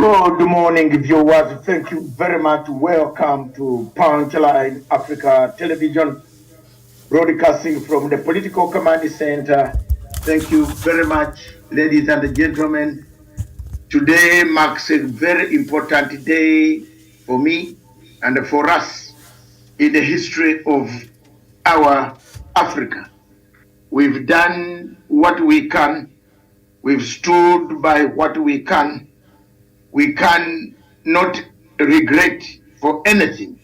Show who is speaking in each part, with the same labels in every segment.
Speaker 1: Good morning, viewers. Thank you very much. Welcome to Punchline Africa Television, broadcasting from the Political Command Center. Thank you very much, ladies and gentlemen. Today marks a very important day for me and for us in the history of our Africa. We've done what we can. We've stood by what we can. We can not regret for anything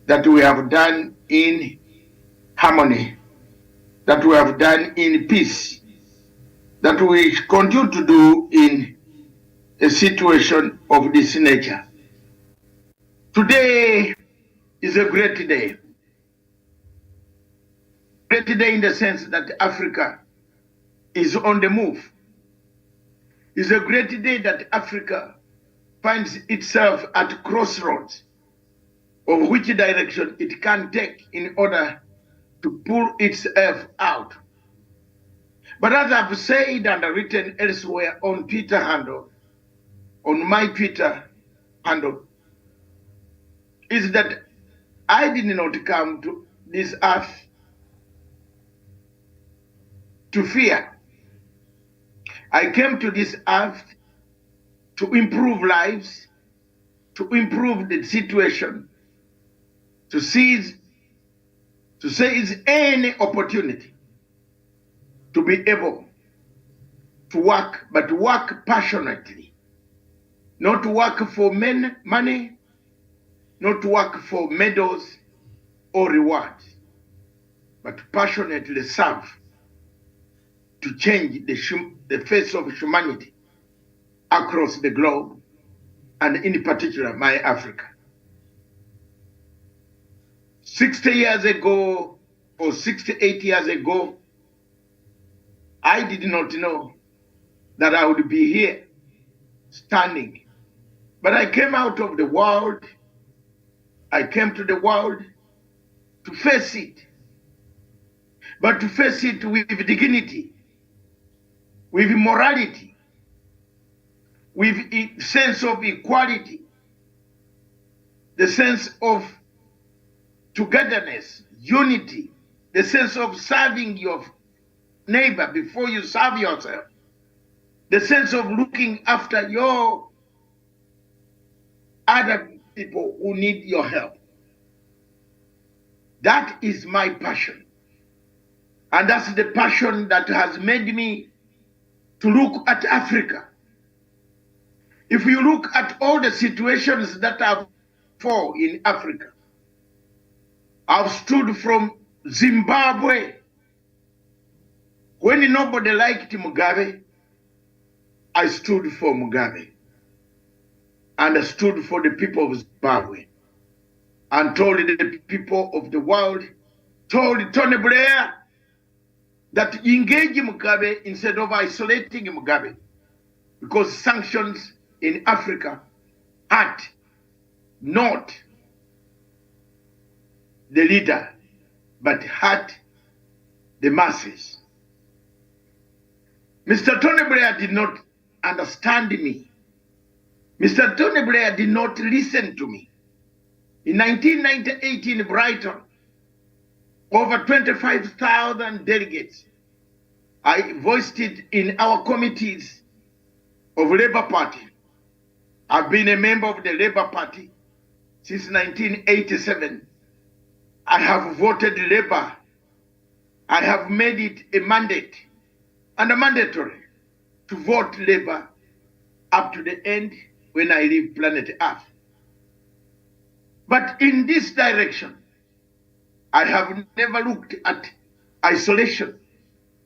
Speaker 1: that we have done in harmony, that we have done in peace, that we continue to do in a situation of this nature. Today is a great day. Great day in the sense that Africa is on the move. It's a great day that Africa finds itself at crossroads of which direction it can take in order to pull itself out. But as I've said and written elsewhere on Twitter handle, on my Twitter handle, is that I did not come to this earth to fear. I came to this earth to improve lives, to improve the situation, to seize any opportunity to be able to work, but work passionately. Not to work for money, not to work for medals or rewards, but passionately serve to change the face of humanity across the globe, and in particular, my Africa. 60 years ago, or 68 years ago, I did not know that I would be here, standing. But I came out of the world, I came to the world to face it, but to face it with dignity, with morality, with a sense of equality, the sense of togetherness, unity, the sense of serving your neighbor before you serve yourself, the sense of looking after your other people who need your help. That is my passion. And that's the passion that has made me to look at Africa. If you look at all the situations that have fallen in Africa, I've stood from Zimbabwe. When nobody liked Mugabe, I stood for Mugabe. And I stood for the people of Zimbabwe. And told the people of the world, told Tony Blair, that engage Mugabe instead of isolating Mugabe. Because sanctions in Africa hurt not the leader, but hurt the masses. Mr. Tony Blair did not understand me. Mr. Tony Blair did not listen to me. In 1998 in Brighton, over 25,000 delegates, I voiced it in our committees of Labour Party. I've been a member of the Labour Party since 1987. I have voted Labour. I have made it a mandate and a mandatory to vote Labour up to the end when I leave planet Earth. But in this direction, I have never looked at isolation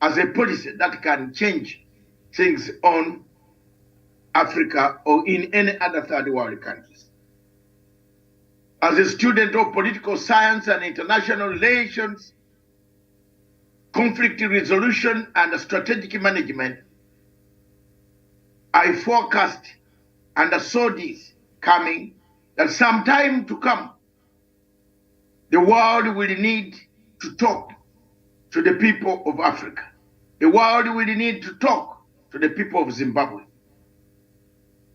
Speaker 1: as a policy that can change things on Africa or in any other third world countries. As a student of political science and international relations, conflict resolution and strategic management, I forecast and saw this coming, that some time to come, the world will need to talk to the people of Africa. The world will need to talk to the people of Zimbabwe.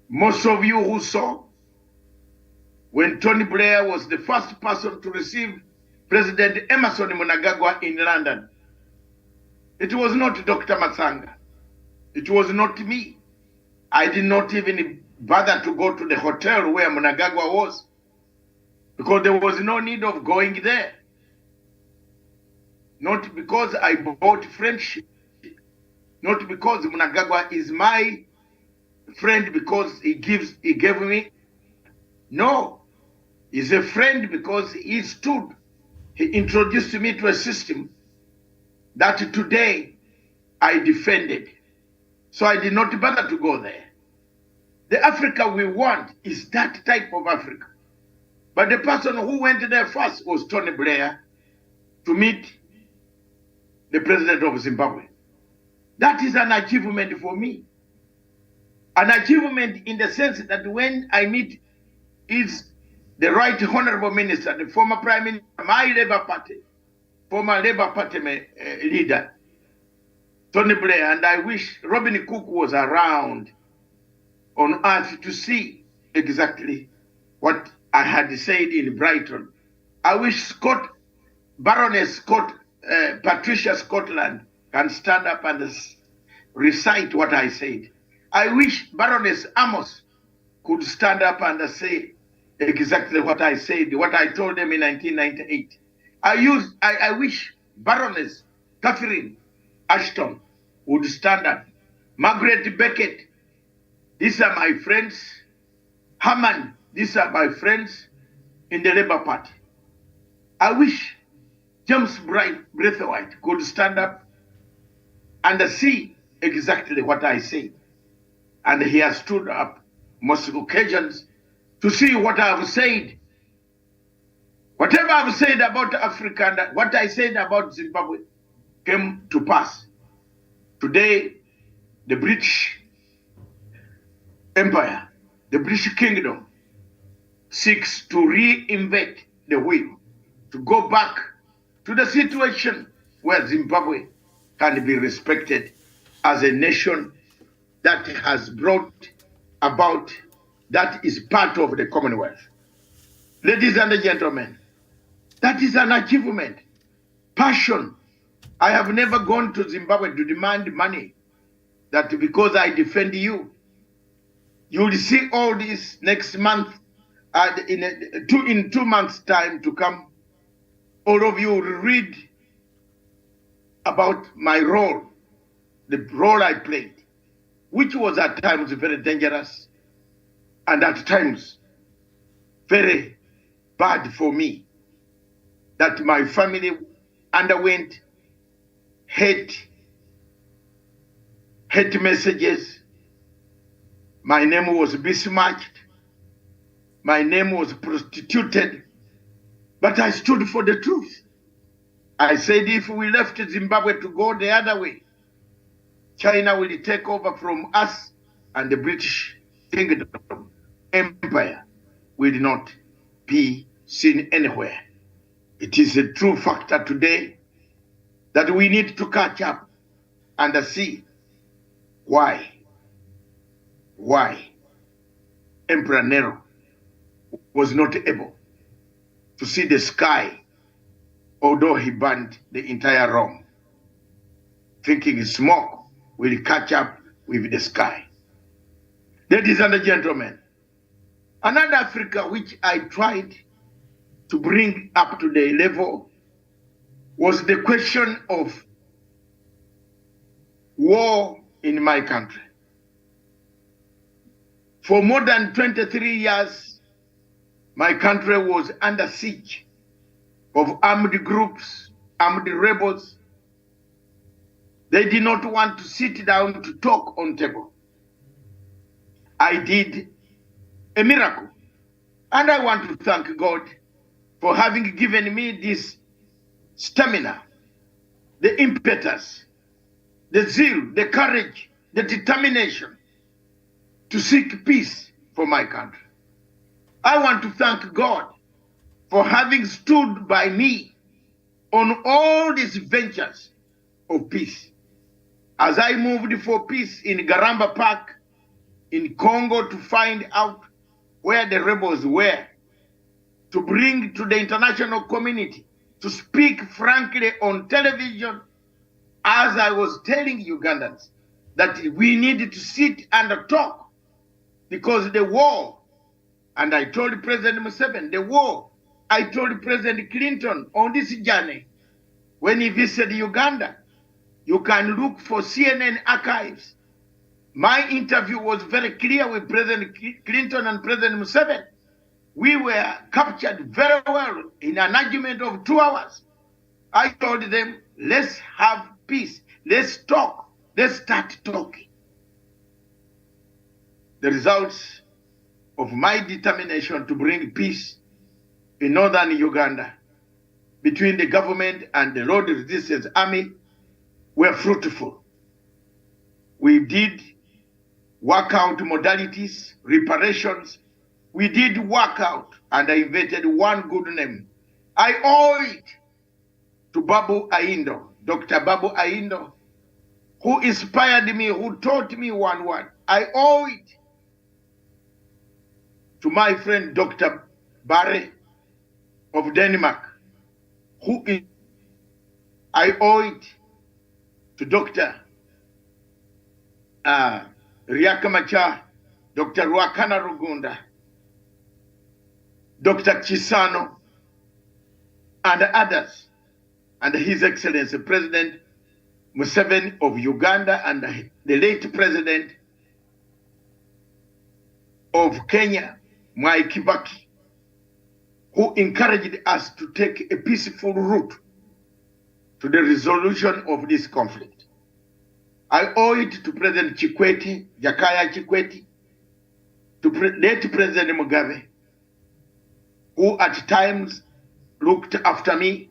Speaker 1: Most of you who saw when Tony Blair was the first person to receive President Emerson Mnangagwa in London, it was not Dr. Masanga. It was not me. I did not even bother to go to the hotel where Mnangagwa was because there was no need of going there. Not because I bought friendship, not because Mnangagwa is my friend because he gave me. No, he's a friend because he introduced me to a system that today I defended. So I did not bother to go there. The Africa we want is that type of Africa. But the person who went there first was Tony Blair to meet the president of Zimbabwe. That is an achievement for me. An achievement in the sense that when I meet the right honorable minister, the former prime minister, my Labour Party, former Labour Party leader, Tony Blair, and I wish Robin Cook was around on earth to see exactly what I had said in Brighton. I wish Baroness Patricia Scotland can stand up and recite what I said. I wish Baroness Amos could stand up and say exactly what I said, what I told them in 1998. I wish Baroness Catherine Ashton would stand up. Margaret Beckett, these are my friends. Hammond, these are my friends in the Labour Party. I wish James Braithwaite could stand up and see exactly what I say. And he has stood up most occasions to see what I have said. Whatever I've said about Africa and what I said about Zimbabwe came to pass. Today, the British Empire, the British Kingdom, seeks to reinvent the wheel, to go back to the situation where Zimbabwe can be respected as a nation that has brought about, that is part of the Commonwealth. Ladies and gentlemen, that is an achievement. Passion. I have never gone to Zimbabwe to demand money, that because I defend you. You will see all this next month, in 2 months' time to come. All of you will read about my role, the role I played, which was at times very dangerous and at times very bad for me, that my family underwent hate messages. My name was besmirched. My name was prostituted. But I stood for the truth. I said if we left Zimbabwe to go the other way, China will take over from us and the British Kingdom Empire will not be seen anywhere. It is a true factor today that we need to catch up and see why Emperor Nero was not able to see the sky, although he burned the entire Rome, thinking smoke will catch up with the sky. Ladies and gentlemen, another Africa which I tried to bring up to the level was the question of war in my country. For more than 23 years, my country was under siege of armed groups, armed rebels. They did not want to sit down to talk on table. I did a miracle. And I want to thank God for having given me this stamina, the impetus, the zeal, the courage, the determination to seek peace for my country. I want to thank God for having stood by me on all these ventures of peace. As I moved for peace in Garamba Park, in Congo to find out where the rebels were, to bring to the international community, to speak frankly on television, as I was telling Ugandans, that we needed to sit and talk, because the war, and I told President Museveni, the war, I told President Clinton on this journey, when he visited Uganda, you can look for CNN archives. My interview was very clear with President Clinton and President Museveni. We were captured very well in an argument of 2 hours. I told them, let's have peace. Let's talk. Let's start talking. The results of my determination to bring peace in northern Uganda between the government and the Lord Resistance Army were fruitful. We did work out modalities, reparations. We did work out, and I invented one good name. I owe it to Babu Aindo, Dr. Babu Aindo, who inspired me, who taught me one word. I owe it to my friend Dr. Barre of Denmark, I owe it to Dr. Riakamacha, Dr. Ruakana Rugunda, Dr. Chisano, and others, and His Excellency President Museveni of Uganda, and the late President of Kenya, Mwai Kibaki, who encouraged us to take a peaceful route to the resolution of this conflict. I owe it to President Chikwete, Jakaya Chikwete, to late President Mugabe, who at times looked after me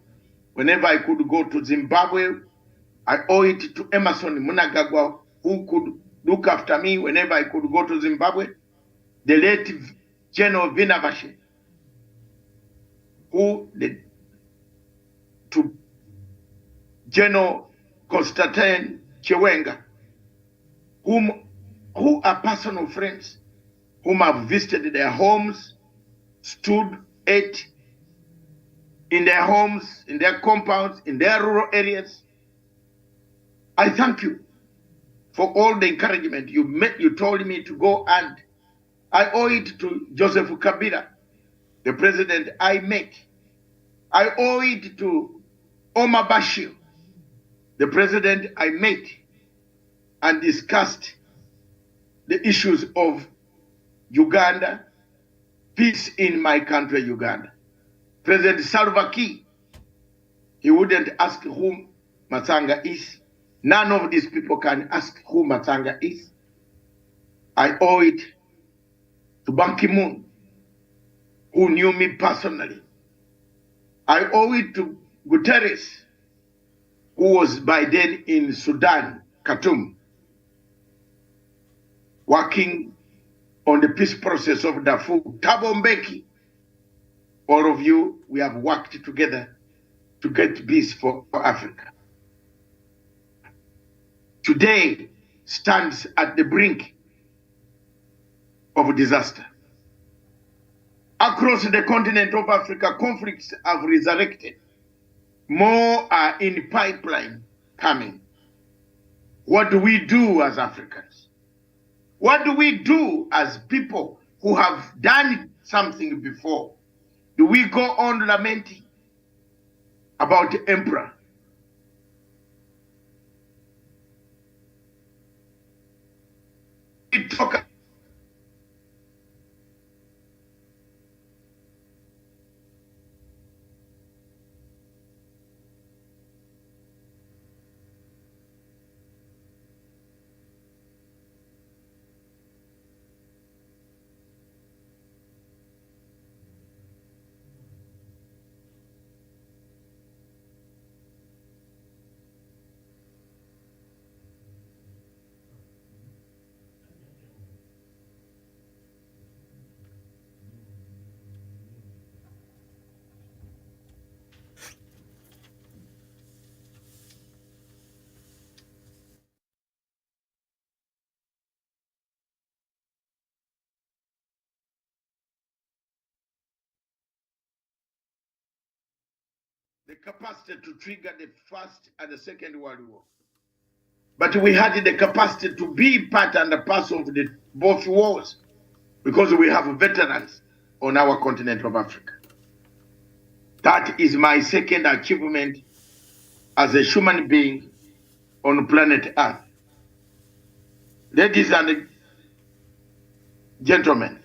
Speaker 1: whenever I could go to Zimbabwe. I owe it to Emerson Mnangagwa, who could look after me whenever I could go to Zimbabwe. The late General Vinavashe, to General Constantine Chiwenga, who are personal friends, whom I've visited their homes, stood, ate in their homes, in their compounds, in their rural areas. I thank you for all the encouragement you told me to go, and I owe it to Joseph Kabila, the president I met. I owe it to Omar Bashir, the president I met and discussed the issues of Uganda, peace in my country, Uganda. President Salva Kiir, he wouldn't ask who Matsanga is. None of these people can ask who Matsanga is. I owe it to Ban Ki-moon, who knew me personally. I owe it to Guterres, who was by then in Sudan, Khartoum, working on the peace process of Darfur. Thabo Mbeki, all of you, we have worked together to get peace for Africa. Today stands at the brink of disaster. Across the continent of Africa, conflicts have resurrected. More are in pipeline coming. What do we do as Africans? What do we do as people who have done something before? Do we go on lamenting about the emperor? We talk the capacity to trigger the First and the Second World War. But we had the capacity to be part and a parcel of both wars because we have veterans on our continent of Africa. That is my second achievement as a human being on planet Earth. Ladies and gentlemen,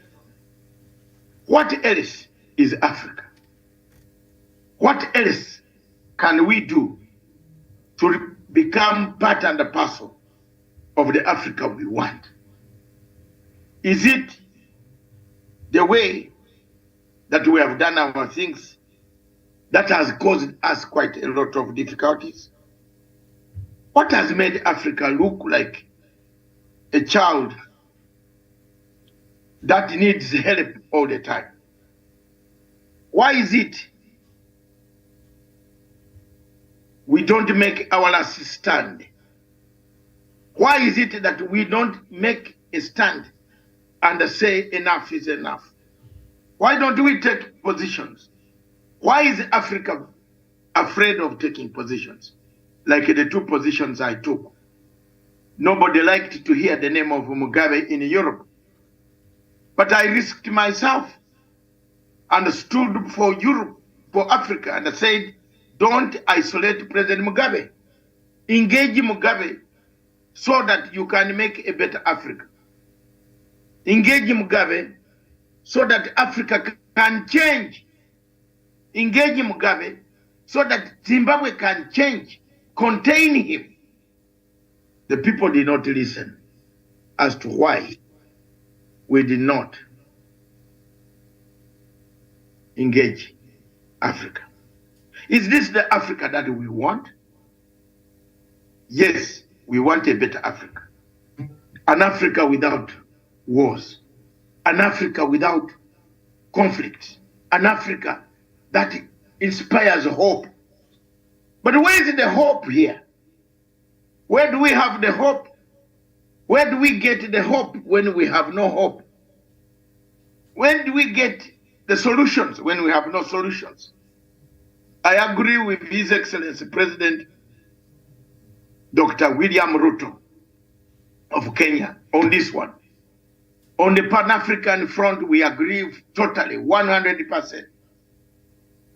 Speaker 1: what else is Africa? What else can we do to become part and a parcel of the Africa we want? Is it the way that we have done our things that has caused us quite a lot of difficulties? What has made Africa look like a child that needs help all the time? Why is it we don't make our last stand? Why is it that we don't make a stand and say enough is enough? Why don't we take positions? Why is Africa afraid of taking positions? Like the two positions I took. Nobody liked to hear the name of Mugabe in Europe. But I risked myself and stood for Europe, for Africa, and I said, don't isolate President Mugabe. Engage Mugabe so that you can make a better Africa. Engage Mugabe so that Africa can change. Engage Mugabe so that Zimbabwe can change. Contain him. The people did not listen as to why we did not engage Africa. Is this the Africa that we want? Yes, we want a better Africa. An Africa without wars. An Africa without conflict. An Africa that inspires hope. But where is the hope here? Where do we have the hope? Where do we get the hope when we have no hope? When do we get the solutions when we have no solutions? I agree with His Excellency President Dr. William Ruto of Kenya on this one. On the Pan-African front, we agree totally, 100%.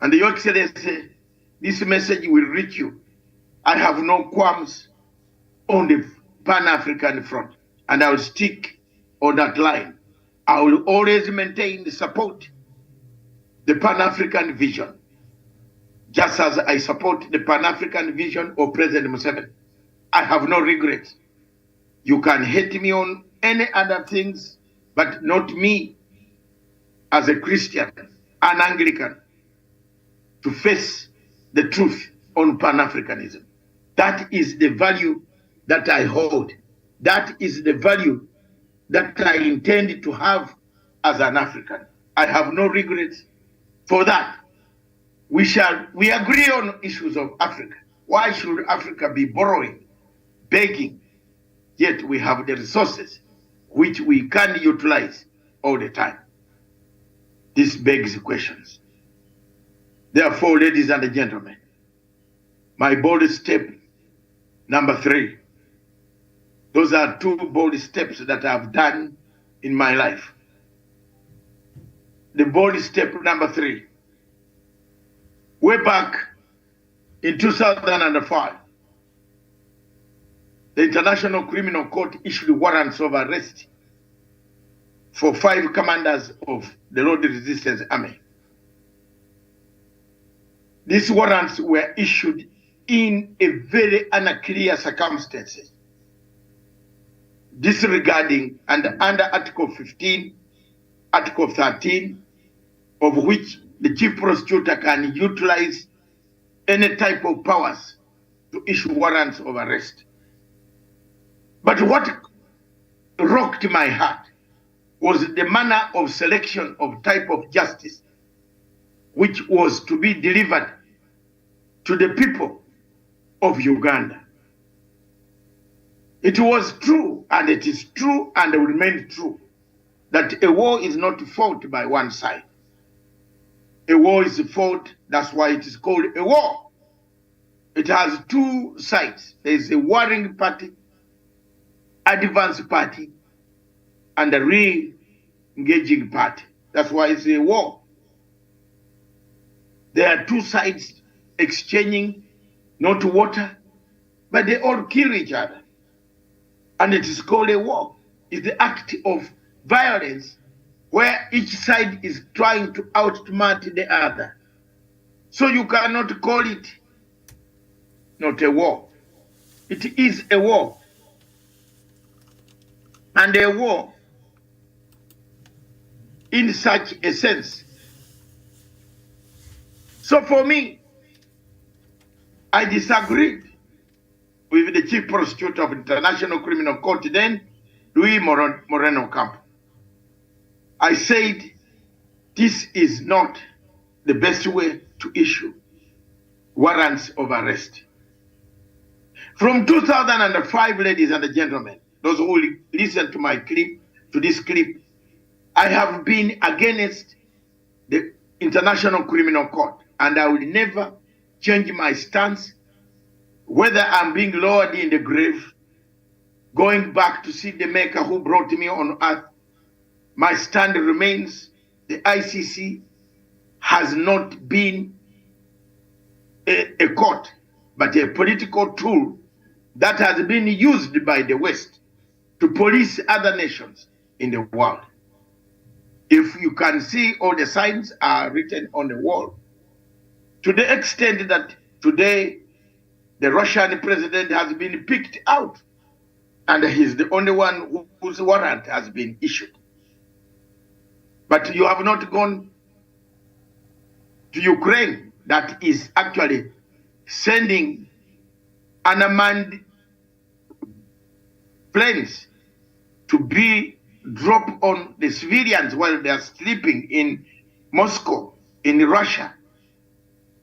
Speaker 1: And Your Excellency, this message will reach you. I have no qualms on the Pan-African front, and I will stick on that line. I will always maintain the support, the Pan-African vision, just as I support the Pan-African vision of President Museveni. I have no regrets. You can hate me on any other things, but not me as a Christian, an Anglican, to face the truth on Pan-Africanism. That is the value that I hold. That is the value that I intend to have as an African. I have no regrets for that. We agree on issues of Africa. Why should Africa be borrowing, begging, yet we have the resources which we can utilize all the time? This begs questions. Therefore, ladies and gentlemen, my bold step number 3. Those are 2 bold steps that I've done in my life. The bold step number 3. Way back in 2005, the International Criminal Court issued warrants of arrest for 5 commanders of the Lord Resistance Army. These warrants were issued in a very unclear circumstances, disregarding and under Article 15, Article 13, of which the chief prosecutor can utilize any type of powers to issue warrants of arrest. But what rocked my heart was the manner of selection of type of justice which was to be delivered to the people of Uganda. It was true, and it is true, and will remain true, that a war is not fought by one side. A war is fought, that's why it is called a war. It has two sides. There is a warring party, advance party, and a re-engaging party. That's why it's a war. There are two sides exchanging not water, but they all kill each other. And it is called a war. It's the act of violence where each side is trying to outsmart the other. So you cannot call it not a war. It is a war. And a war, in such a sense. So for me, I disagreed with the chief prosecutor of International Criminal Court then, Luis Moreno Ocampo. I said, this is not the best way to issue warrants of arrest. From 2005, ladies and gentlemen, those who will listen to my clip, to this clip, I have been against the International Criminal Court, and I will never change my stance, whether I'm being lowered in the grave, going back to see the maker who brought me on earth. My stand remains, the ICC has not been a court, but a political tool that has been used by the West to police other nations in the world. If you can see, all the signs are written on the wall, to the extent that today the Russian president has been picked out, and he's the only one whose warrant has been issued. But you have not gone to Ukraine, that is actually sending unmanned planes to be dropped on the civilians while they are sleeping in Moscow, in Russia.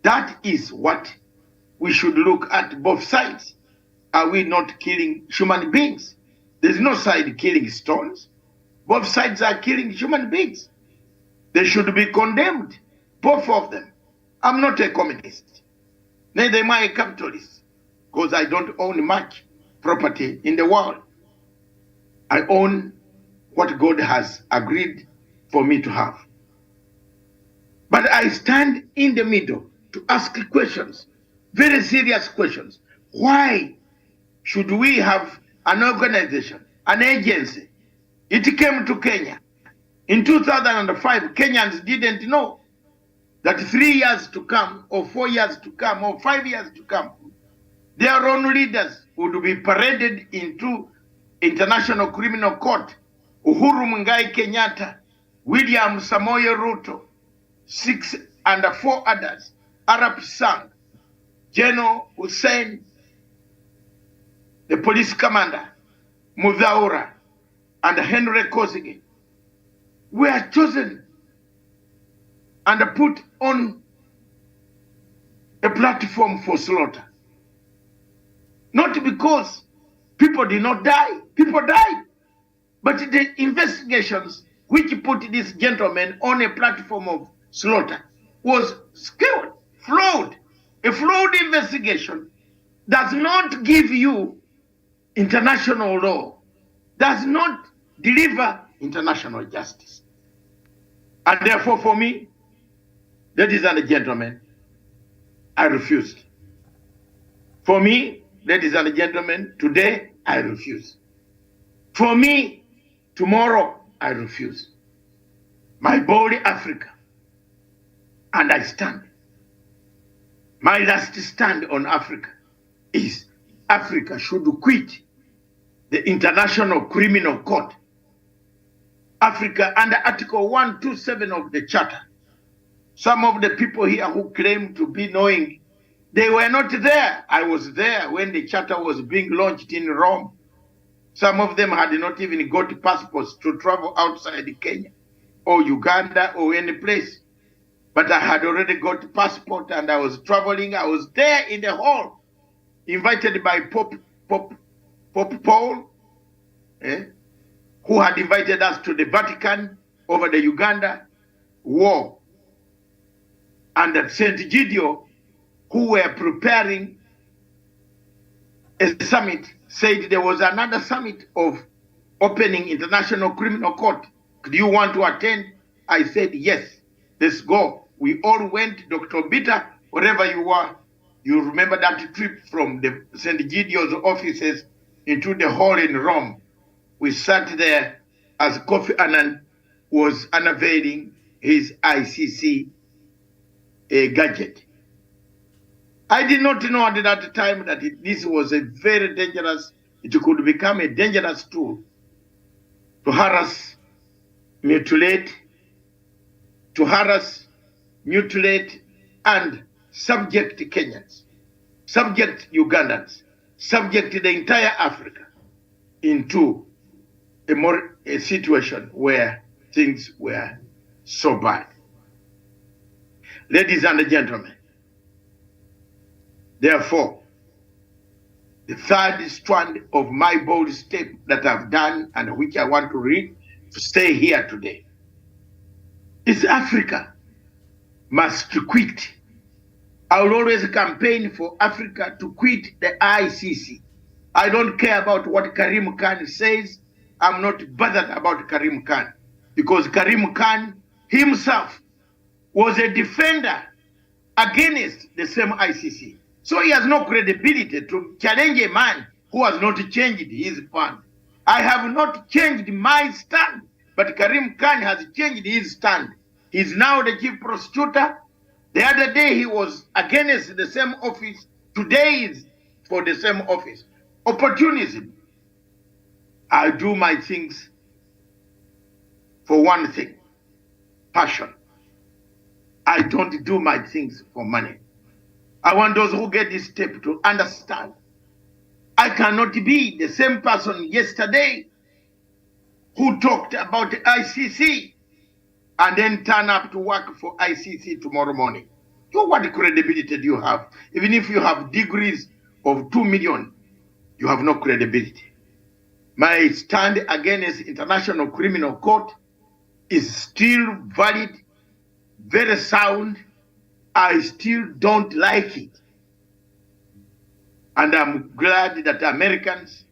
Speaker 1: That is what we should look at, both sides. Are we not killing human beings? There's no side killing stones. Both sides are killing human beings. They should be condemned, both of them. I'm not a communist, neither am I a capitalist, because I don't own much property in the world. I own what God has agreed for me to have. But I stand in the middle to ask questions, very serious questions. Why should we have an organization, an agency? It came to Kenya. In 2005, Kenyans didn't know that 3 years to come, or 4 years to come, or 5 years to come, their own leaders would be paraded into International Criminal Court. Uhuru Muigai Kenyatta, William Samoei Ruto, 6 and 4 others, Arap Sang, General Hussein, the police commander, Mudhaura, and Henry Kosingi, were chosen and put on a platform for slaughter. Not because people did not die, people died. But the investigations which put this gentleman on a platform of slaughter was skewed, flawed. A flawed investigation does not give you international law, does not deliver international justice. And therefore, for me, ladies and gentlemen, I refused. For me, ladies and gentlemen, today I refuse. For me, tomorrow I refuse. My body, Africa, and I stand. My last stand on Africa is Africa should quit the International Criminal Court. Africa, under Article 127 of the Charter. Some of the people here who claim to be knowing, they were not there. I was there when the Charter was being launched in Rome. Some of them had not even got passports to travel outside Kenya or Uganda or any place. But I had already got passport and I was traveling. I was there in the hall, invited by Pope Paul, who had invited us to the Vatican over the Uganda war. and at St. Gideon, who were preparing a summit, said there was another summit of opening International Criminal Court. Do you want to attend? I said, yes, let's go. We all went, Dr. Bitter, wherever you were. You remember that trip from the St. Gideon's offices into the hall in Rome. We sat there as Kofi Annan was unveiling his ICC gadget. I did not know at that time that this was a very dangerous, it could become a dangerous tool to harass, mutilate, and subject Kenyans, subject Ugandans, subject the entire Africa into a situation where things were so bad. Ladies and gentlemen, therefore, the third strand of my bold step that I've done and which I want to read to stay here today is Africa must quit. I will always campaign for Africa to quit the ICC. I don't care about what Karim Khan says. I'm not bothered about Karim Khan because Karim Khan himself was a defender against the same ICC. So he has no credibility to challenge a man who has not changed his stand. I have not changed my stand, but Karim Khan has changed his stand. He's now the chief prosecutor. The other day he was against the same office. Today is for the same office. Opportunism. I do my things for one thing, passion. I don't do my things for money. I want those who get this step to understand. I cannot be the same person yesterday who talked about the ICC and then turn up to work for ICC tomorrow morning. So what credibility do you have? Even if you have degrees of 2 million, you have no credibility. My stand against International Criminal Court is still valid, very sound. I still don't like it. And I'm glad that the Americans,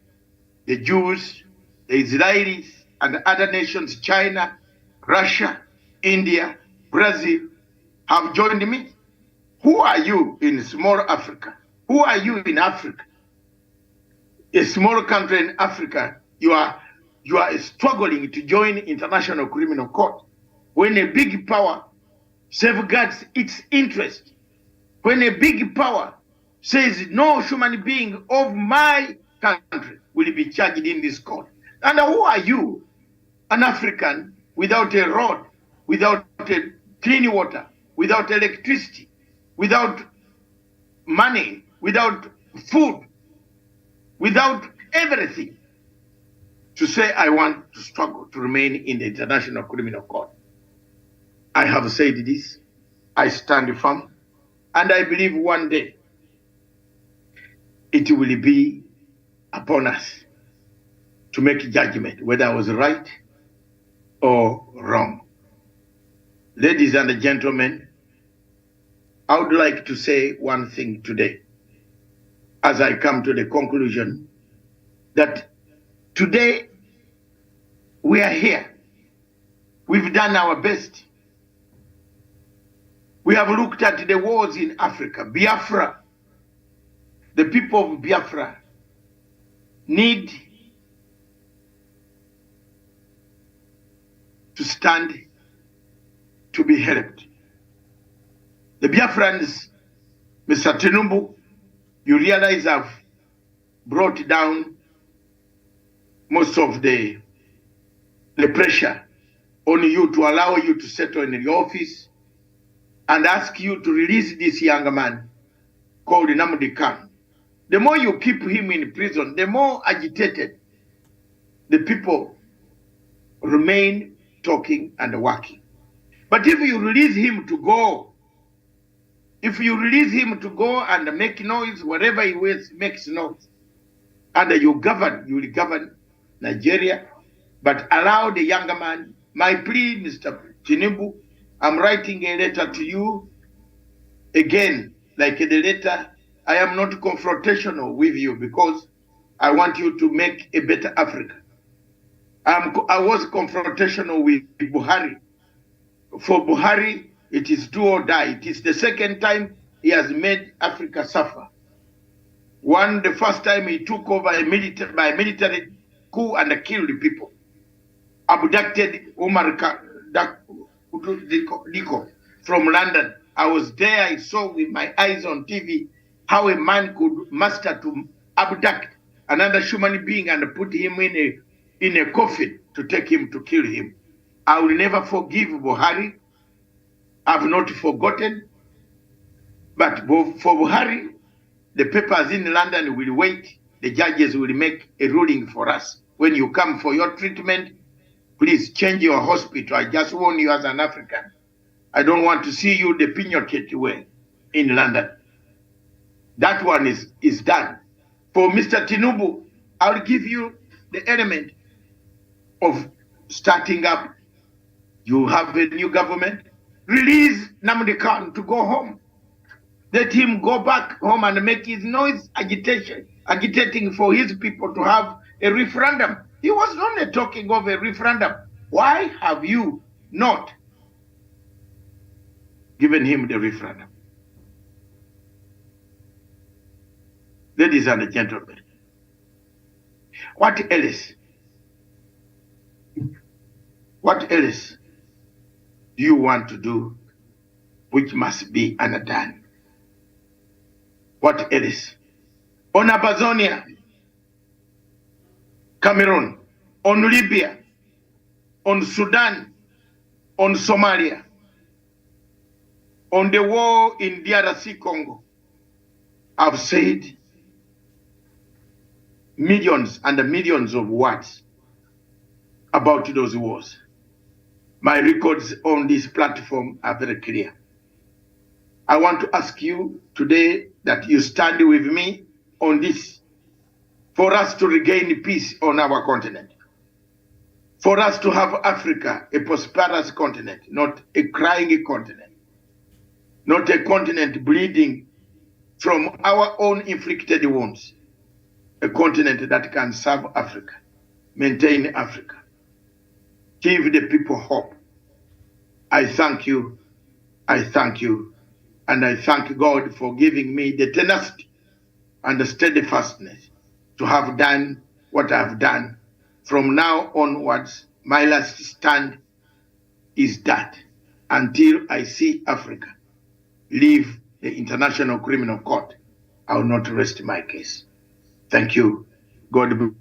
Speaker 1: the Jews, the Israelis, and other nations, China, Russia, India, Brazil, have joined me. Who are you in small Africa? Who are you in Africa? A small country in Africa, you are struggling to join International Criminal Court when a big power safeguards its interest. When a big power says no human being of my country will be charged in this court. And who are you, an African without a road, without clean water, without electricity, without money, without food, without everything, to say I want to struggle to remain in the International Criminal Court? I have said this, I stand firm, and I believe one day it will be upon us to make judgment whether I was right or wrong. Ladies and gentlemen, I would like to say one thing today as I come to the conclusion that today we are here. We've done our best. We have looked at the wars in Africa. Biafra, the people of Biafra need to stand to be helped. The Biafrans, Mr. Tinubu, you realize have brought down most of the pressure on you to allow you to settle in the office and ask you to release this young man called Nnamdi Kanu. The more you keep him in prison, the more agitated the people remain talking and working. But if you release him to go, and make noise, wherever he makes noise, and you will govern Nigeria, but allow the younger man. My plea, Mr. Tinubu, I'm writing a letter to you Again, like the letter, I am not confrontational with you because I want you to make a better Africa. I was confrontational with Buhari. For Buhari, it is do or die. It is the second time he has made Africa suffer. One, the first time he took over by military coup and killed people, abducted Umar Diko from London. I was there, I saw with my eyes on TV how a man could master to abduct another human being and put him in a coffin to take him to kill him. I will never forgive Buhari. I've not forgotten. But for Buhari, the papers in London will wait. The judges will make a ruling for us. When you come for your treatment, please change your hospital. I just warn you as an African. I don't want to see you the Pinochet way in London. That one is done. For Mr. Tinubu, I'll give you the element of starting up. You have a new government. Release Nnamdi Kanu to go home. Let him go back home and make his noise agitating for his people to have a referendum. He was only talking of a referendum. Why have you not given him the referendum? Ladies and gentlemen, what else? What else do you want to do which must be undone? What else? On Amazonia, Cameroon, on Libya, on Sudan, on Somalia, on the war in DRC Congo, I've said millions and millions of words about those wars. My records on this platform are very clear. I want to ask you today that you stand with me on this for us to regain peace on our continent, for us to have Africa a prosperous continent, not a crying continent, not a continent bleeding from our own inflicted wounds, a continent that can serve Africa, maintain Africa, give the people hope. I thank you, I thank you, and I thank God for giving me the tenacity and the steadfastness to have done what I've done. From now onwards, my last stand is that until I see Africa leave the International Criminal Court, I will not rest my case. Thank you. God bless.